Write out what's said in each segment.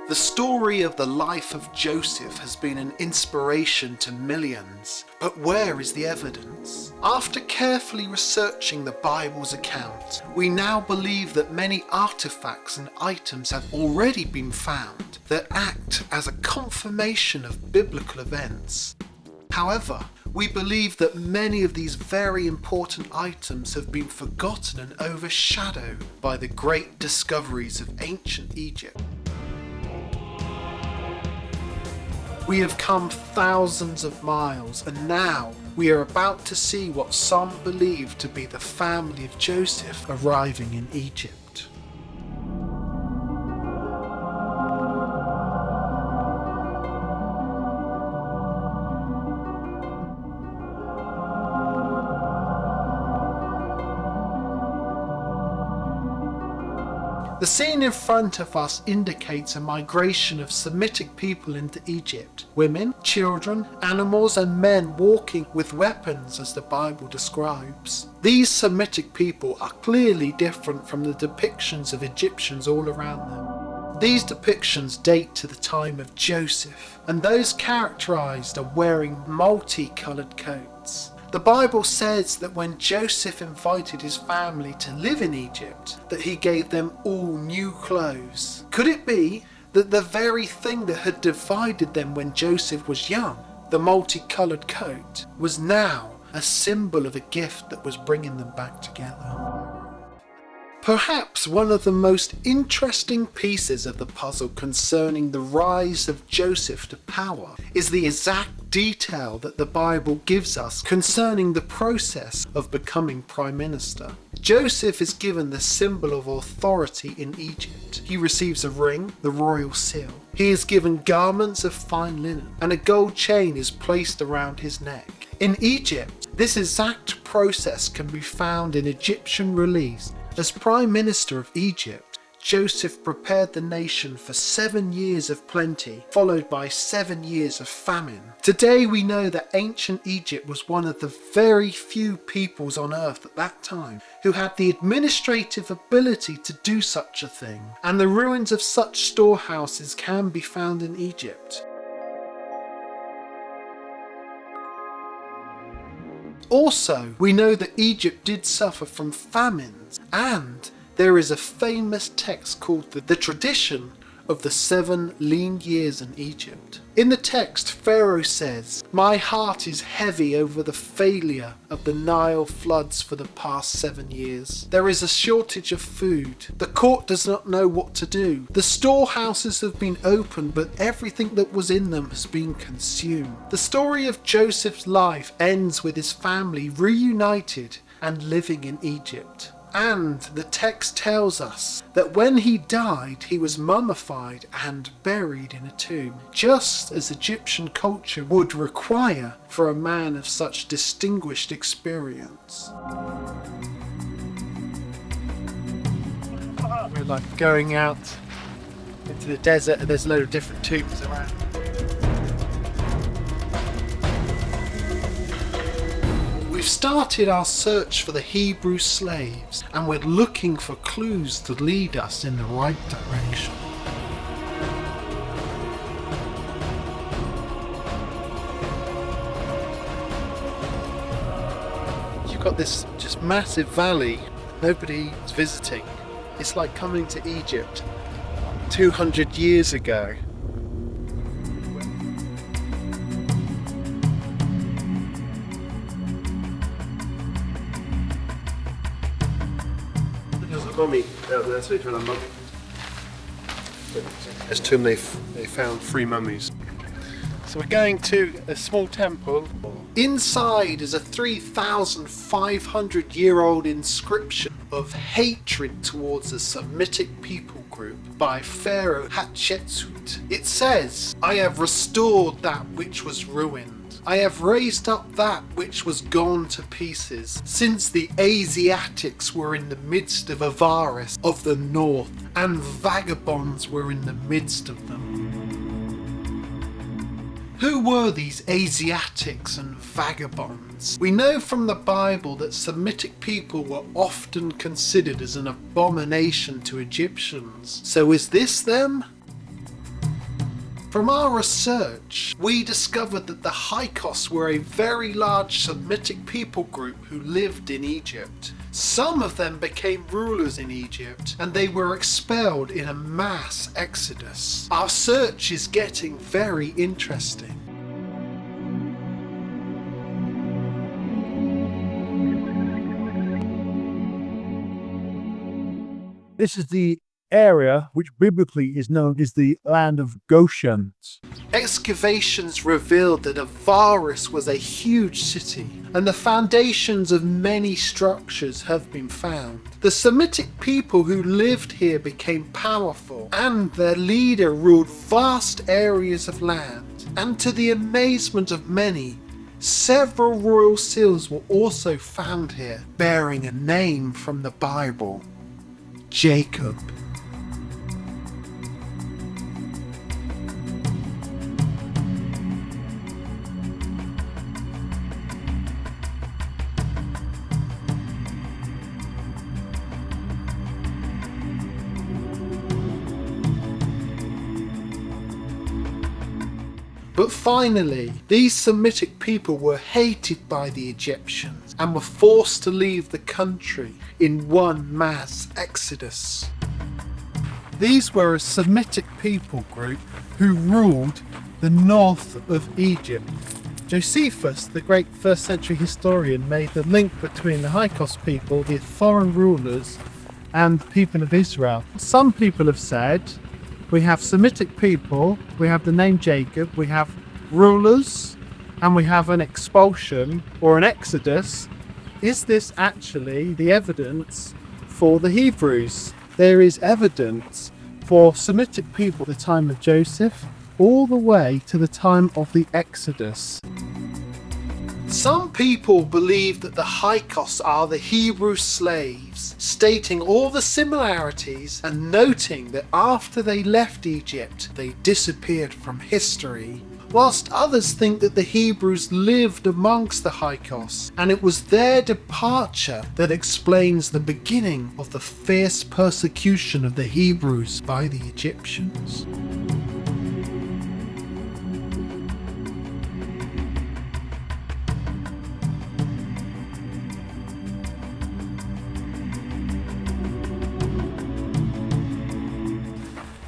The story of the life of Joseph has been an inspiration to millions, but where is the evidence? After carefully researching the Bible's account, we now believe that many artifacts and items have already been found that act as a confirmation of biblical events. However, we believe that many of these very important items have been forgotten and overshadowed by the great discoveries of ancient Egypt. We have come thousands of miles, and now we are about to see what some believe to be the family of Joseph arriving in Egypt. The scene in front of us indicates a migration of Semitic people into Egypt. Women, children, animals and men walking with weapons as the Bible describes. These Semitic people are clearly different from the depictions of Egyptians all around them. These depictions date to the time of Joseph, and those characterized are wearing multicoloured coats. The Bible says that when Joseph invited his family to live in Egypt, that he gave them all new clothes. Could it be that the very thing that had divided them when Joseph was young, the multicoloured coat, was now a symbol of a gift that was bringing them back together? Perhaps one of the most interesting pieces of the puzzle concerning the rise of Joseph to power is the exact detail that the Bible gives us concerning the process of becoming prime minister. Joseph is given the symbol of authority in Egypt. He receives a ring, the royal seal. He is given garments of fine linen, and a gold chain is placed around his neck. In Egypt, this exact process can be found in Egyptian reliefs. As Prime Minister of Egypt, Joseph prepared the nation for 7 years of plenty, followed by 7 years of famine. Today we know that ancient Egypt was one of the very few peoples on earth at that time who had the administrative ability to do such a thing, and the ruins of such storehouses can be found in Egypt. Also, we know that Egypt did suffer from famines, and there is a famous text called the Tradition of the 7 lean years in Egypt. In the text, Pharaoh says, "My heart is heavy over the failure of the Nile floods for the past 7 years. There is a shortage of food. The court does not know what to do. The storehouses have been opened, but everything that was in them has been consumed." The story of Joseph's life ends with his family reunited and living in Egypt. And the text tells us that when he died, he was mummified and buried in a tomb, just as Egyptian culture would require for a man of such distinguished experience. We're like going out into the desert and there's a load of different tombs around. We've started our search for the Hebrew slaves, and we're looking for clues to lead us in the right direction. You've got this just massive valley, nobody's visiting. It's like coming to Egypt 200 years ago. Mummy out there, so a mummy. This tomb they found 3 mummies. So we're going to a small temple. Inside is a 3,500-year-old inscription of hatred towards a Semitic people group by Pharaoh Hatshepsut. It says, "I have restored that which was ruined. I have raised up that which was gone to pieces, since the Asiatics were in the midst of Avaris of the north, and vagabonds were in the midst of them." Who were these Asiatics and vagabonds? We know from the Bible that Semitic people were often considered as an abomination to Egyptians. So is this them? From our research, we discovered that the Hyksos were a very large Semitic people group who lived in Egypt. Some of them became rulers in Egypt, and they were expelled in a mass exodus. Our search is getting very interesting. This is the area which biblically is known as the land of Goshen. Excavations revealed that Avaris was a huge city, and the foundations of many structures have been found. The Semitic people who lived here became powerful, and their leader ruled vast areas of land. And to the amazement of many, several royal seals were also found here, bearing a name from the Bible: Jacob. But finally, these Semitic people were hated by the Egyptians and were forced to leave the country in one mass exodus. These were a Semitic people group who ruled the north of Egypt. Josephus, the great first century historian, made the link between the Hyksos people, the foreign rulers, and the people of Israel. Some people have said, we have Semitic people, we have the name Jacob, we have rulers, and we have an expulsion or an exodus. Is this actually the evidence for the Hebrews? There is evidence for Semitic people at the time of Joseph, all the way to the time of the Exodus. Some people believe that the Hyksos are the Hebrew slaves, stating all the similarities and noting that after they left Egypt, they disappeared from history, whilst others think that the Hebrews lived amongst the Hyksos, and it was their departure that explains the beginning of the fierce persecution of the Hebrews by the Egyptians.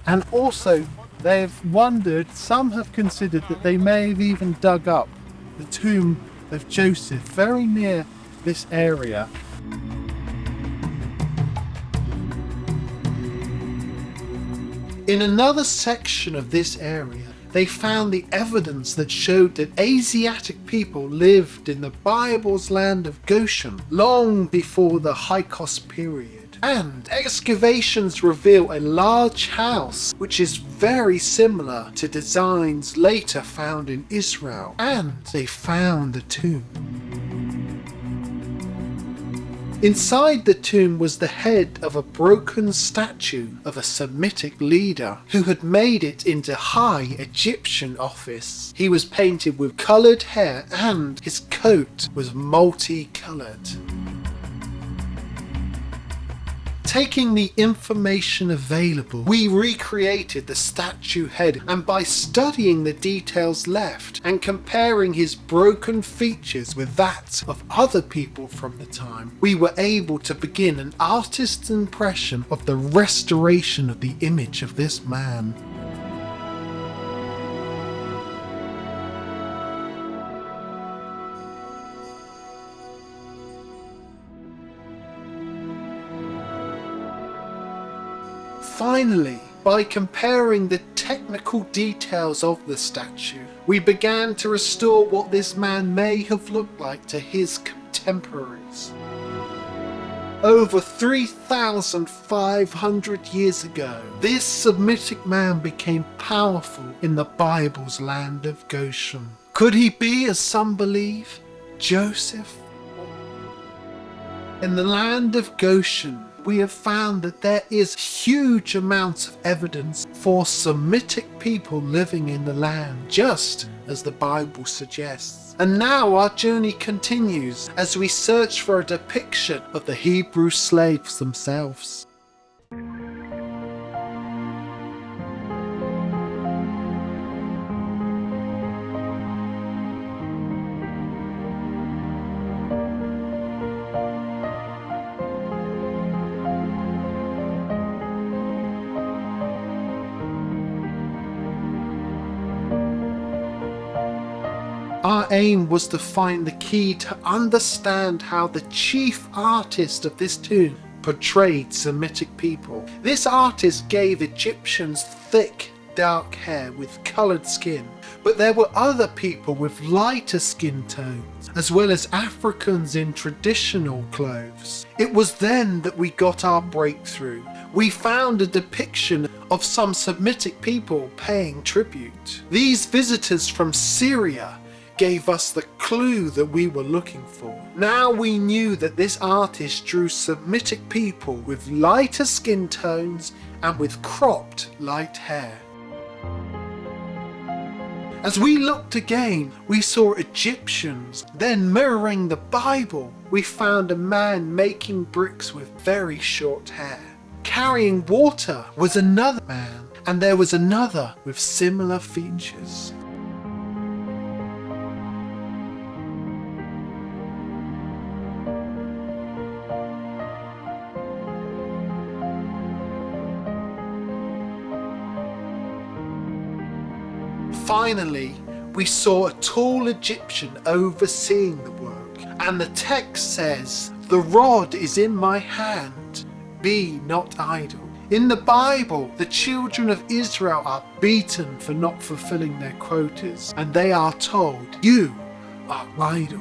And also, they've wondered, some have considered that they may have even dug up the tomb of Joseph very near this area. In another section of this area, they found the evidence that showed that Asiatic people lived in the Bible's land of Goshen long before the Hyksos period. And excavations reveal a large house which is very similar to designs later found in Israel, and they found a tomb. Inside the tomb was the head of a broken statue of a Semitic leader who had made it into high Egyptian office. He was painted with coloured hair and his coat was multicoloured. Taking the information available, we recreated the statue head, and by studying the details left and comparing his broken features with that of other people from the time, we were able to begin an artist's impression of the restoration of the image of this man. Finally, by comparing the technical details of the statue, we began to restore what this man may have looked like to his contemporaries. Over 3,500 years ago, this Semitic man became powerful in the Bible's land of Goshen. Could he be, as some believe, Joseph? In the land of Goshen, we have found that there is huge amounts of evidence for Semitic people living in the land, just as the Bible suggests. And now our journey continues as we search for a depiction of the Hebrew slaves themselves. Our aim was to find the key to understand how the chief artist of this tomb portrayed Semitic people. This artist gave Egyptians thick, dark hair with coloured skin, but there were other people with lighter skin tones, as well as Africans in traditional clothes. It was then that we got our breakthrough. We found a depiction of some Semitic people paying tribute. These visitors from Syria gave us the clue that we were looking for. Now we knew that this artist drew Semitic people with lighter skin tones and with cropped light hair. As we looked again, we saw Egyptians. Then, mirroring the Bible, we found a man making bricks with very short hair. Carrying water was another man, and there was another with similar features. Finally, we saw a tall Egyptian overseeing the work, and the text says, "The rod is in my hand, be not idle." In the Bible, the children of Israel are beaten for not fulfilling their quotas, and they are told, "You are idle."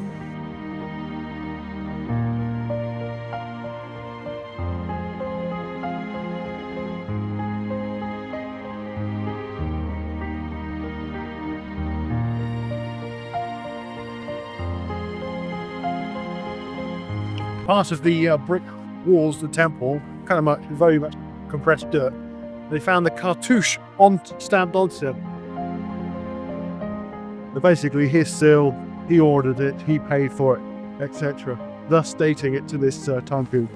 Part of the brick walls of the temple, very much compressed dirt. They found the cartouche stamped onto them. Basically, his seal, he ordered it, he paid for it, etc. Thus dating it to this time period.